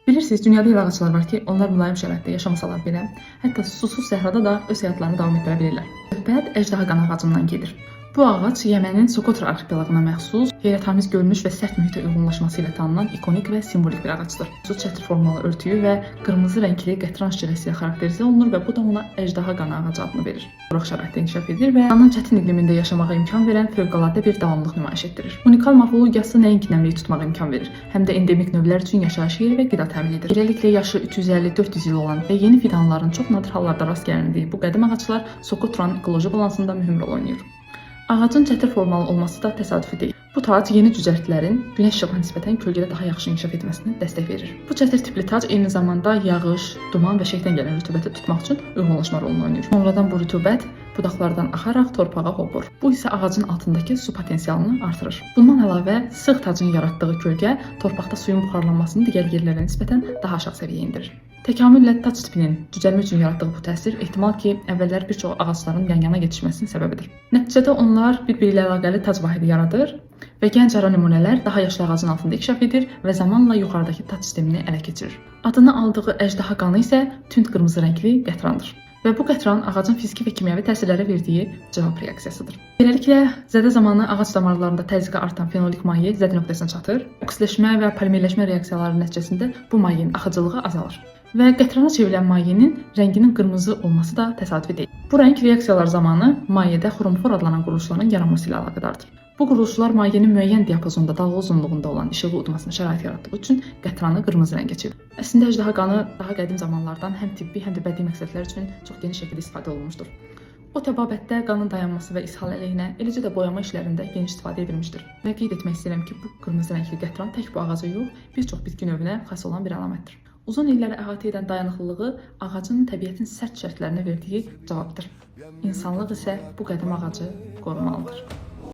Bilirsiniz, dünyada elə ağaclar var ki, onlar mülayim şəraitdə yaşamasalar belə, hətta susuz səhrada da öz həyatlarını davam etdirə bilirlər. Söhbət əjdaha qan ağacından gedir. Bu ağac Yemənin Sokotra arxipelagına məxsus, heyrətamiz görünüş və sərt mühitə uyğunlaşması ilə tanınan ikonik və simvolik bir ağacdır. Su çətir formalı örtüyü və qırmızı rəngli qətran şirəsi ilə xarakterizə olunur və bu da ona əjdaha qan ağacı adını verir. Quraq şəraitdə inkişaf edir və dünyanın çətin iqlimində yaşamağa imkan verən fövqəladə bir davamlılıq nümayiş etdirir. Unikal morfologiyası nəinki nəmliyi tutmağa imkan verir, həm də endemik növlər üçün yaşayış yeri və qida təmin edir. Beləliklə yaşı 350-400 il olan və yeni fidanların çox nadir hallarda rast gəlindiyi bu qədim ağaclar Sokotranın ekoloji balansında mühüm rol oynayır. Ağacın çətir formalı olması da təsadüfi deyil. Bu tac yeni cücərtilərin günəş işığına nisbətən kölgədə daha yaxşı inkişaf etməsinə dəstək verir. Bu çətir tipli tac eyni zamanda yağış, duman və şəhdən gələn rütubəti tutmaq üçün uyğunlaşma rolunu oynayır. Sonradan bu rütubət budaqlardan axaraq torpağa hopur. Bu isə ağacın altındakı su potensialını artırır. Bundan əlavə sıx tacın yaratdığı kölgə torpaqda suyun buxarlanmasını digər yerlərə nisbətən daha aşağı səviyyəyə endirir. Təkamüllə tac tipinin cücərmə üçün yaratdığı bu təsir ehtimal ki, əvvəllər bir çox ağacların yan-yana getişməsinin səbəbidir. Nəticədə onlar bir-biri ilə əlaqəli tac vahidi yaradır və gənc ara nümunələr daha yaşlı ağacın altında inkişaf edir və zamanla yuxarıdakı tac sistemini ələ keçirir. Adını aldığı əjdaha qanı isə tünd qırmızı rəngli qətrandır. Və bu qətran ağacın fiziki və kimyəvi təsirlərə verdiyi cavab reaksiyasıdır. Beləliklə, zədə zamanı ağac damarlarında təzyiqə artan fenolik maye zədə nöqtəsinə çatır. Oksidaşmə və polimerləşmə reaksiyaları nəticəsində bu mayenin axıcılığı azalır. Və qətrana çevrilən mayenin rənginin qırmızı olması da təsadüfi deyil. Bu rəng reaksiyalar zamanı mayedə xromofor adlanan quruluşların yaranması ilə əlaqədardır. Bu quruluşlar mayenin müəyyən diapazonda dalğa uzunluğunda olan işığı udmasına şərait yaratdığı üçün qətranı qırmızı rəngə çevirir. Əslində əjdaha qanı daha qədim zamanlardan həm tibbi, həm də bədii məqsədlər üçün çox geniş şəkildə istifadə olunmuşdur. O təbabətdə qanın dayanması və ishal əleyhinə, eləcə də boyama işlərində geniş istifadə edilmişdir. Və qeyd etmək istəyirəm ki, bu qırmızı rəngli qətran tək bu ağaca yox, bir çox bitki növünə xas olan bir əlamətdir. Uzun illəri əhatə edən dayanıqlılığı ağacın təbiətin sərt şərtlərinə verdiyi cavabdır. İnsanlıq isə bu qədim ağacı qorumalıdır.